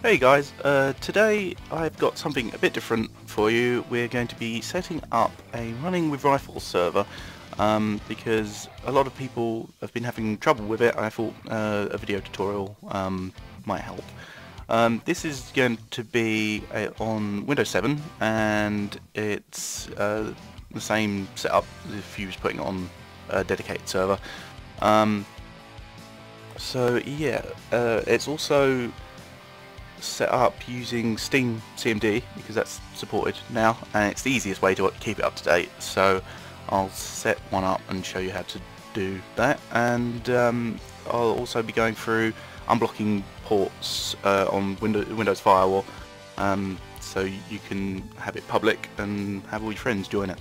Hey guys, today I've got something a bit different for you. We're going to be setting up a running with rifles server because a lot of people have been having trouble with it. I thought a video tutorial might help. This is going to be on Windows 7 and it's the same setup as if you was putting it on a dedicated server. So yeah, it's also set up using SteamCMD because that's supported now, and it's the easiest way to keep it up to date. So I'll set one up and show you how to do that, and I'll also be going through unblocking ports on Windows Firewall, so you can have it public and have all your friends join it.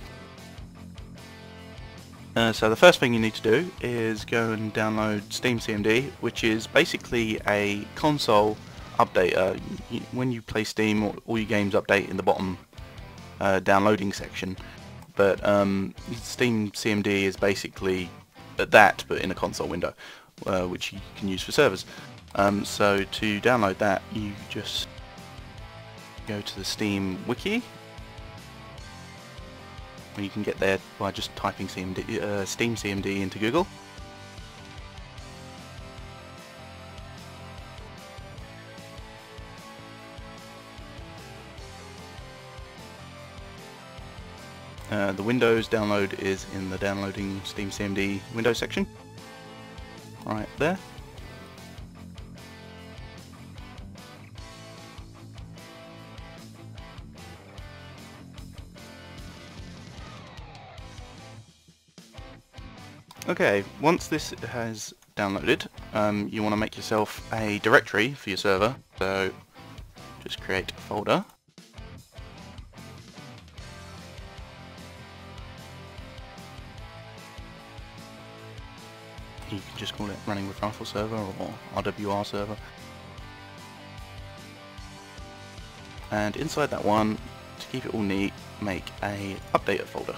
So the first thing you need to do is go and download SteamCMD, which is basically a console updater. When you play Steam, all your games update in the bottom downloading section, but SteamCMD is basically that, but in a console window, which you can use for servers. So to download that, you just go to the Steam wiki. You can get there by just typing SteamCMD into Google. The Windows download is in the downloading SteamCMD Windows section, right there. Okay, once this has downloaded, you want to make yourself a directory for your server, so just create a folder. You can just call it Running with Rifle Server or RWR Server. And inside that one, to keep it all neat, make a Updater folder.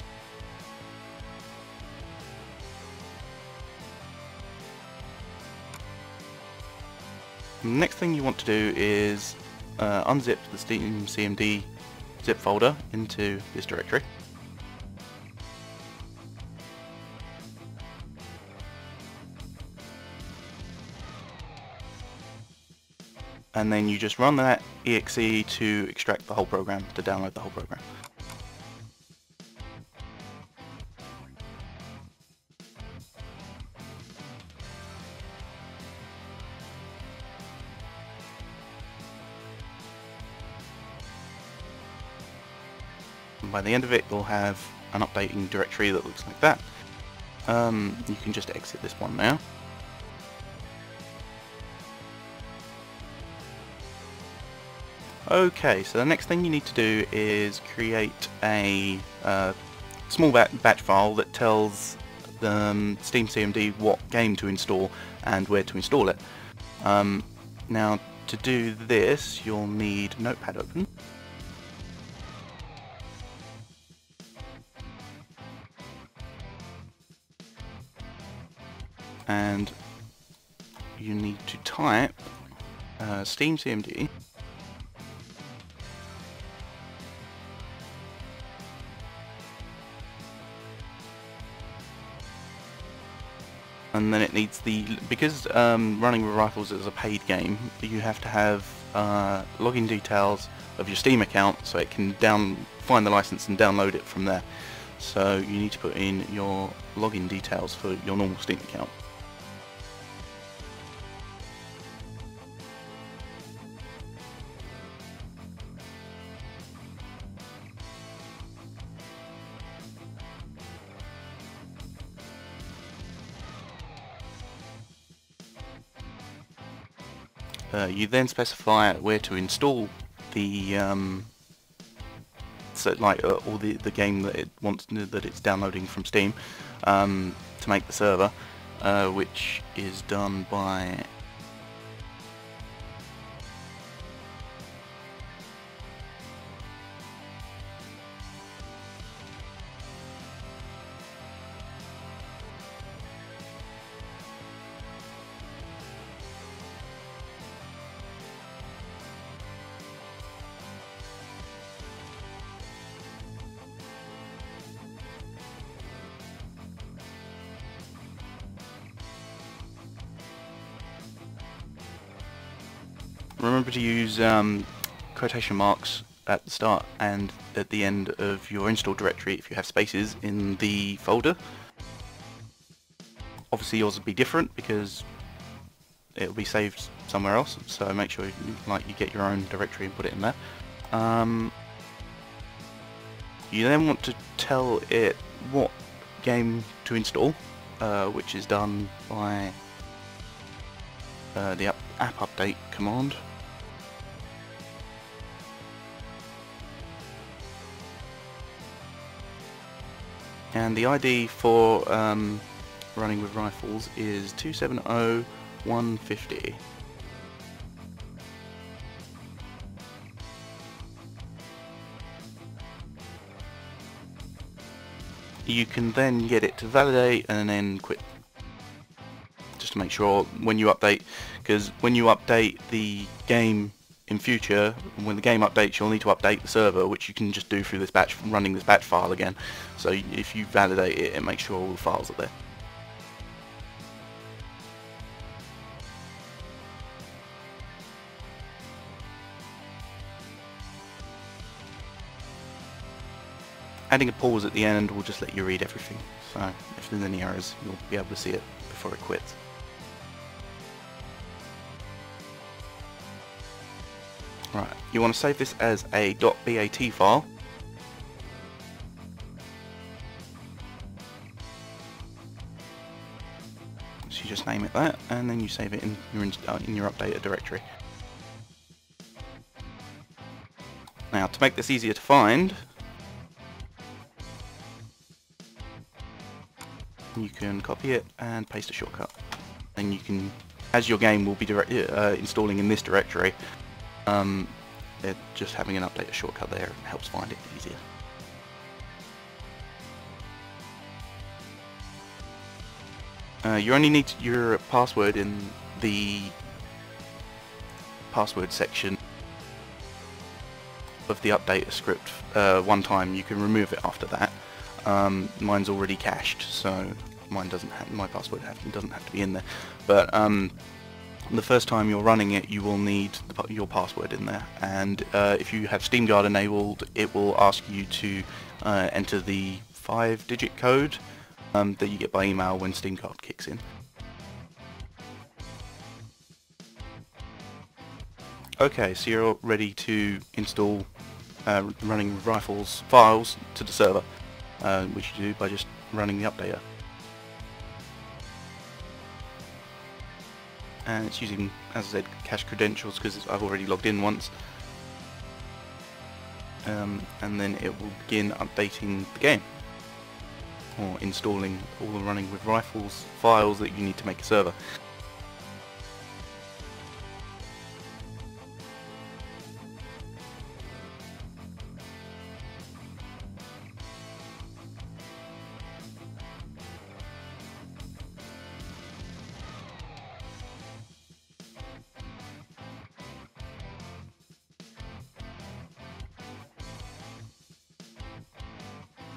The next thing you want to do is unzip the SteamCMD zip folder into this directory. And then you just run that exe to extract the whole program, to download the whole program. And by the end of it, you'll have an updating directory that looks like that. You can just exit this one now. Okay, so the next thing you need to do is create a small batch file that tells the SteamCMD what game to install and where to install it. Now, to do this, you'll need Notepad open. And you need to type SteamCMD . And then it needs because Running with Rifles is a paid game, you have to have login details of your Steam account so it can find the license and download it from there. So you need to put in your login details for your normal Steam account. You then specify where to install the all the game that it wants that it's downloading from Steam to make the server, which is done by remember to use quotation marks at the start and at the end of your install directory if you have spaces in the folder. Obviously yours will be different because it will be saved somewhere else, so make sure you get your own directory and put it in there. You then want to tell it what game to install, which is done by the app update command. And the ID for running with rifles is 270150. You can then get it to validate and then quit, just to make sure when you update, because when you update the game in future, when the game updates, you'll need to update the server, which you can just do through this batch, running this batch file again. So if you validate it, it makes sure all the files are there. Adding a pause at the end will just let you read everything, so if there's any errors you'll be able to see it before it quits. Right, you want to save this as a .bat file. So you just name it that, and then you save it in your updated directory. Now, to make this easier to find, you can copy it and paste a shortcut. Then you can, as your game will be installing in this directory, just having an updated shortcut there helps find it easier. You only need your password in the password section of the updater script one time. You can remove it after that. Mine's already cached, so mine doesn't have, my password doesn't have to be in there. But the first time you're running it, you will need your password in there. And if you have SteamGuard enabled, it will ask you to enter the 5-digit code that you get by email when SteamGuard kicks in. Okay, so you're ready to install running with rifles files to the server, which you do by just running the updater. And it's using, as I said, cache credentials because I've already logged in once. And then it will begin updating the game, or installing all the running with rifles files that you need to make a server.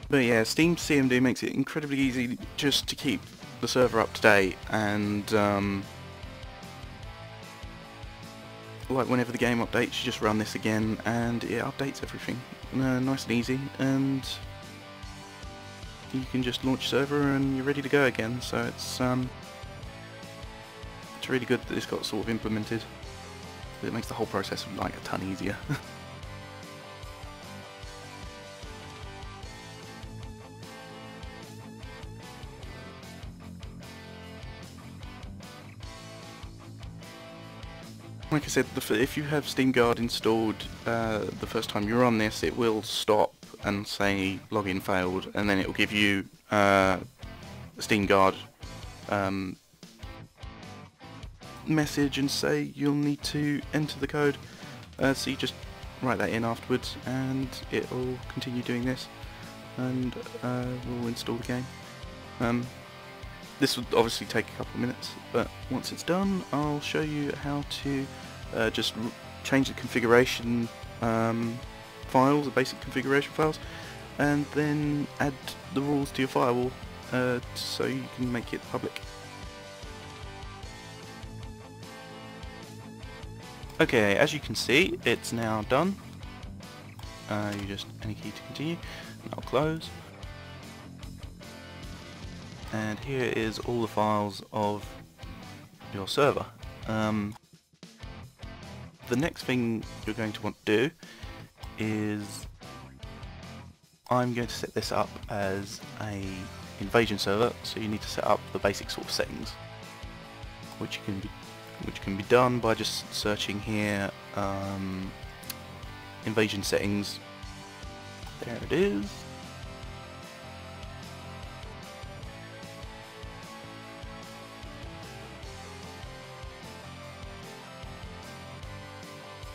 But yeah, SteamCMD makes it incredibly easy just to keep the server up to date, and like whenever the game updates, you just run this again and it updates everything nice and easy, and you can just launch server and you're ready to go again. So it's really good that this got sort of implemented. It makes the whole process like a ton easier. Like I said, if you have SteamGuard installed the first time you run this, it will stop and say login failed, and then it will give you SteamGuard message and say you'll need to enter the code. So you just write that in afterwards and it will continue doing this, and we'll install the game. This will obviously take a couple of minutes, but once it's done, I'll show you how to just change the configuration files, the basic configuration files, and then add the rules to your firewall so you can make it public. Okay, as you can see, it's now done. You just any key to continue, and I'll close. And here is all the files of your server. The next thing you're going to want to do is I'm going to set this up as a invasion server, so you need to set up the basic sort of settings, which can be done by just searching here, invasion settings. There it is.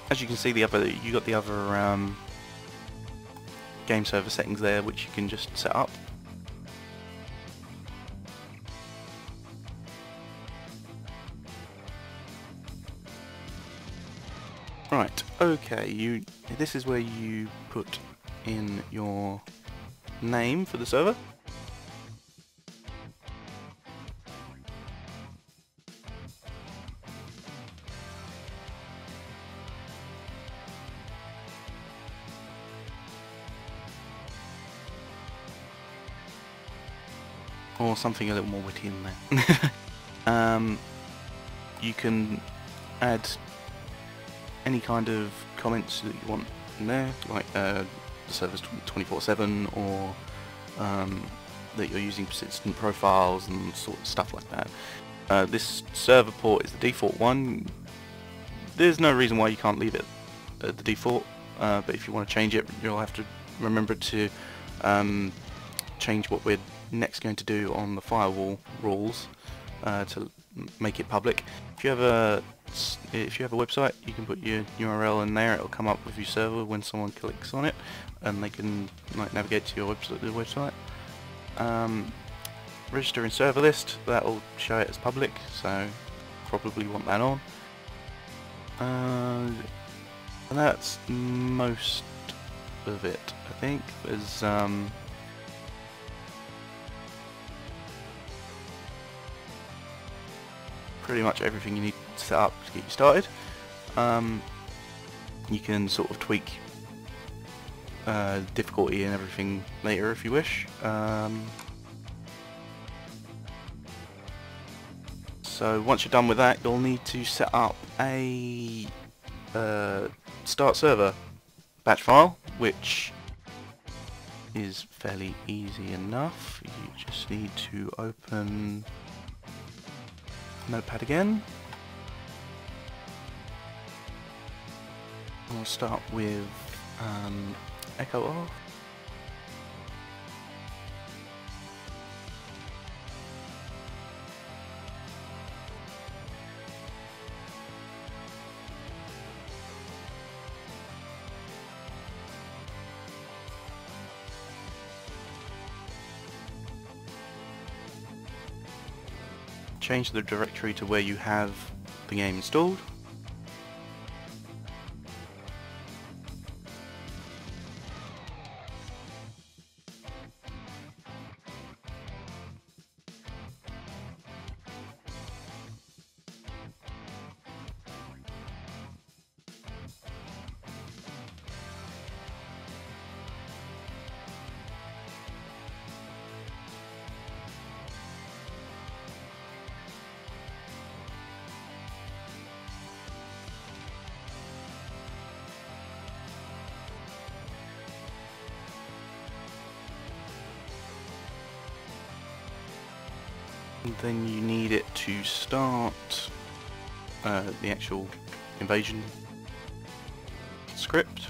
As you can see, you got the other game server settings there, which you can just set up. Right, okay, this is where you put in your name for the server. Or something a little more witty than that. You can add any kind of comments that you want in there, like the server's 24/7, or that you're using persistent profiles and sort of stuff like that. This server port is the default one. There's no reason why you can't leave it at the default, but if you want to change it, you'll have to remember to change what we're next going to do on the firewall rules to make it public. If you have a website, you can put your URL in there. It'll come up with your server when someone clicks on it, and they can navigate to your website. Register in server list. That'll show it as public, so probably want that on. And that's most of it, I think. There's pretty much everything you need to set up to get you started. You can sort of tweak difficulty and everything later if you wish. So once you're done with that, you'll need to set up a start server batch file, which is fairly easy enough. You just need to open Notepad again. We'll start with echo off. Change the directory to where you have the game installed. Then you need it to start the actual invasion script.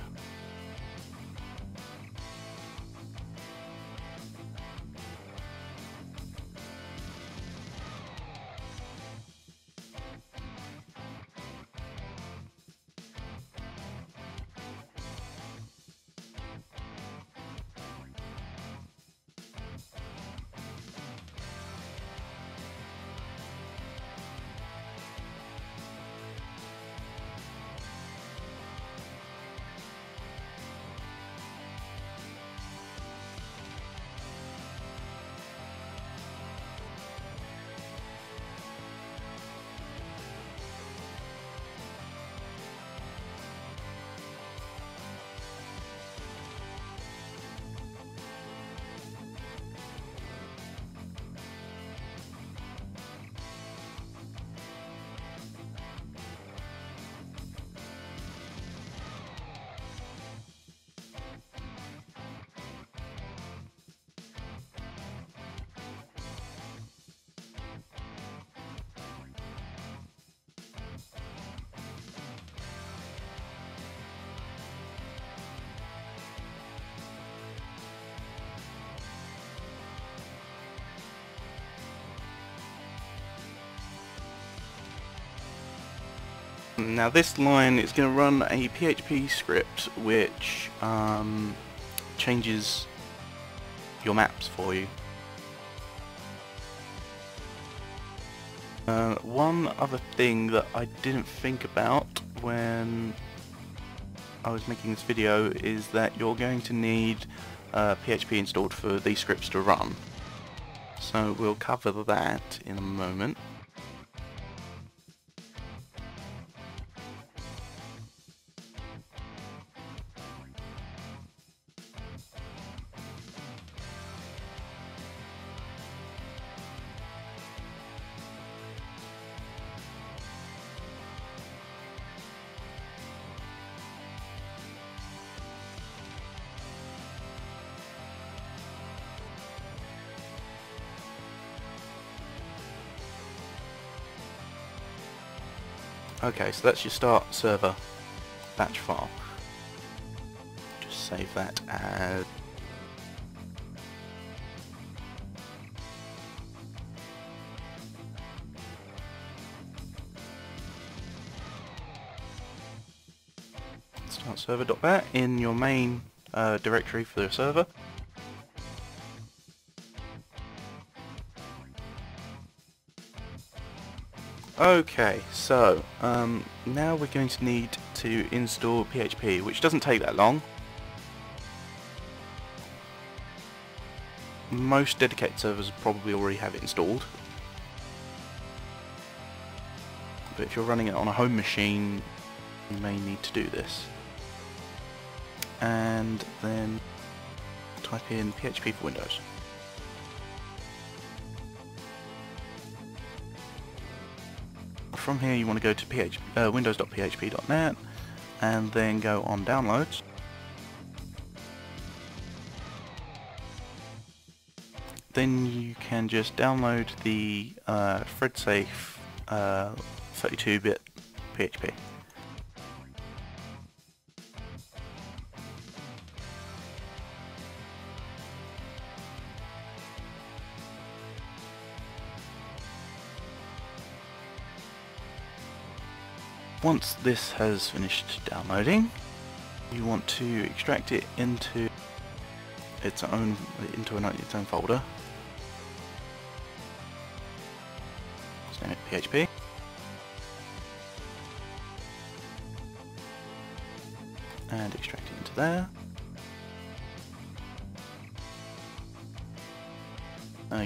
Now this line is going to run a PHP script which changes your maps for you. One other thing that I didn't think about when I was making this video is that you're going to need PHP installed for these scripts to run. So we'll cover that in a moment. Okay, so that's your start server batch file. Just save that as start server.bat in your main directory for the server. Okay, so now we're going to need to install PHP, which doesn't take that long. Most dedicated servers probably already have it installed, but if you're running it on a home machine, you may need to do this. And then type in PHP for Windows. From here you want to go to windows.php.net and then go on downloads. Then you can just download the thread-safe 32-bit PHP. Once this has finished downloading, you want to extract it into its own folder. Let's name it PHP. And extract it into there.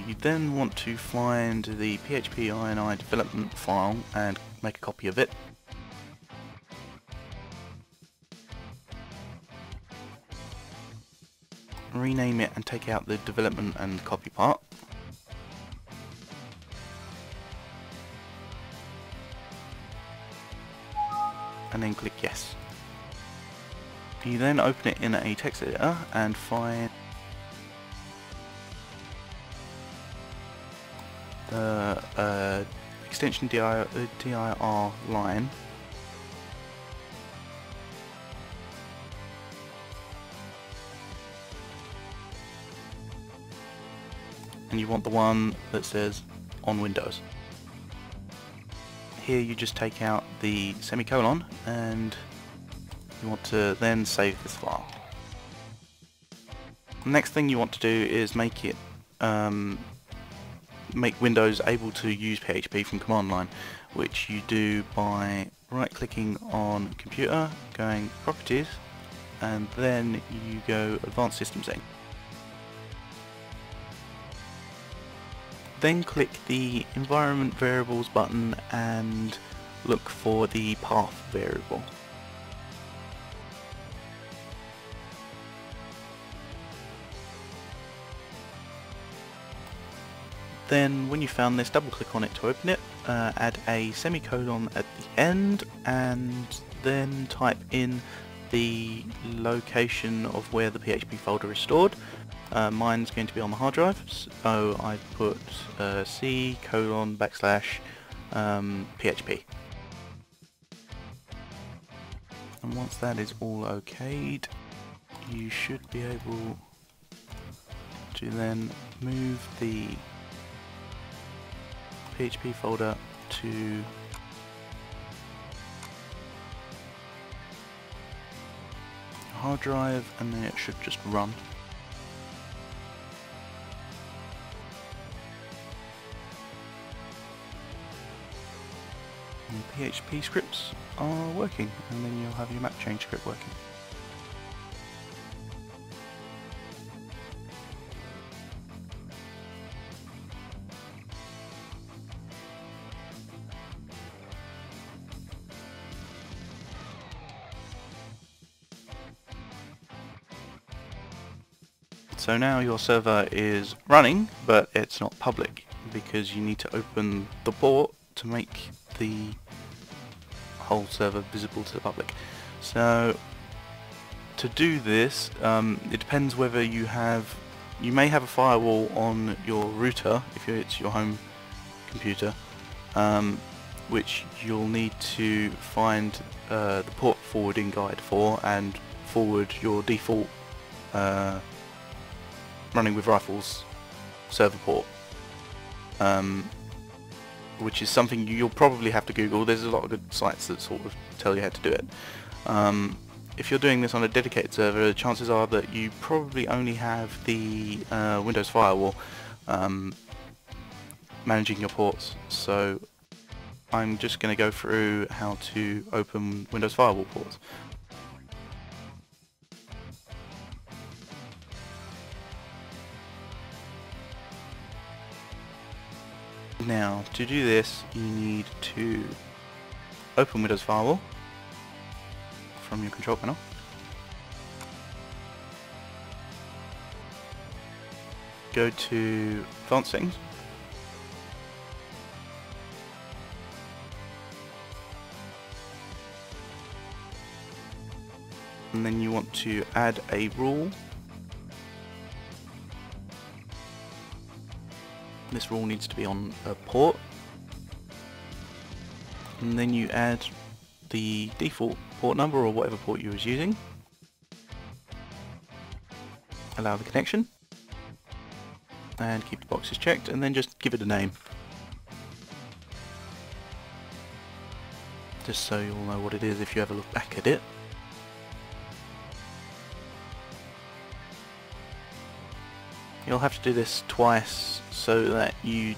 You then want to find the PHP INI development file and make a copy of it. Rename it and take out the development and copy part. And then click yes. You then open it in a text editor and find the extension dir line. And you want the one that says on Windows. Here you just take out the semicolon and you want to then save this file. The next thing you want to do is make it make Windows able to use PHP from command line, which you do by right clicking on computer, going properties, and then you go advanced system setting. Then click the environment variables button and look for the path variable. Then when you found this, double click on it to open it, add a semicolon at the end and then type in the location of where the PHP folder is stored. Mine's going to be on the hard drive, so I put C:\PHP. And once that is all okayed, you should be able to then move the PHP folder to hard drive, and then it should just run. And PHP scripts are working, and then you'll have your map change script working. So now your server is running, but it's not public because you need to open the port to make the whole server visible to the public. So to do this, it depends whether you may have a firewall on your router if it's your home computer, which you'll need to find the port forwarding guide for and forward your default running with rifles server port, which is something you'll probably have to Google. There's a lot of good sites that sort of tell you how to do it. If you're doing this on a dedicated server, the chances are that you probably only have the Windows Firewall managing your ports. So I'm just going to go through how to open Windows Firewall ports. Now, to do this, you need to open Windows Firewall from your control panel. Go to Advanced Settings. And then you want to add a rule. This rule needs to be on a port, and then you add the default port number or whatever port you was using. Allow the connection and keep the boxes checked, and then just give it a name, just so you'll know what it is if you ever look back at it. You'll have to do this twice so that you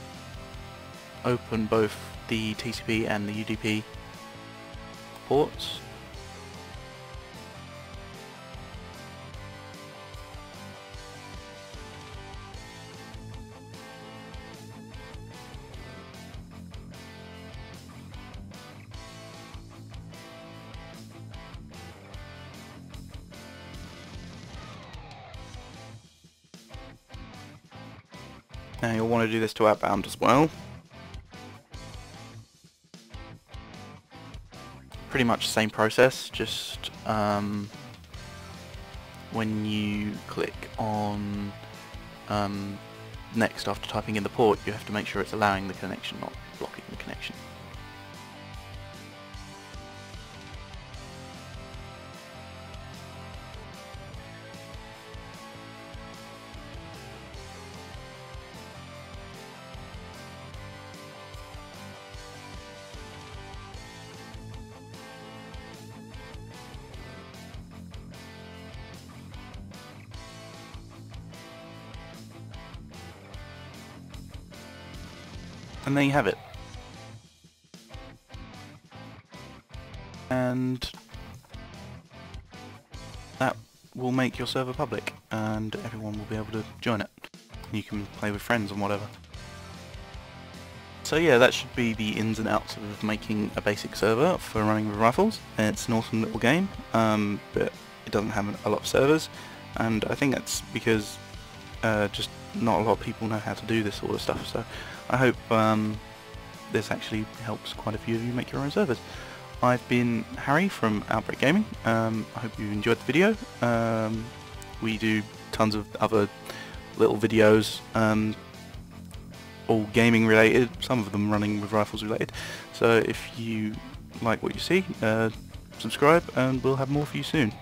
open both the TCP and the UDP ports. Now you'll want to do this to outbound as well. Pretty much the same process, just when you click on next after typing in the port, you have to make sure it's allowing the connection, not blocking the connection. And there you have it. And that will make your server public, and everyone will be able to join it. You can play with friends and whatever. So yeah, that should be the ins and outs of making a basic server for running with rifles. It's an awesome little game, but it doesn't have a lot of servers, and I think that's because just not a lot of people know how to do this sort of stuff. So I hope this actually helps quite a few of you make your own servers. I've been Harry from Outbreak Gaming. I hope you enjoyed the video. We do tons of other little videos, all gaming related, some of them running with rifles related. So if you like what you see, subscribe and we'll have more for you soon.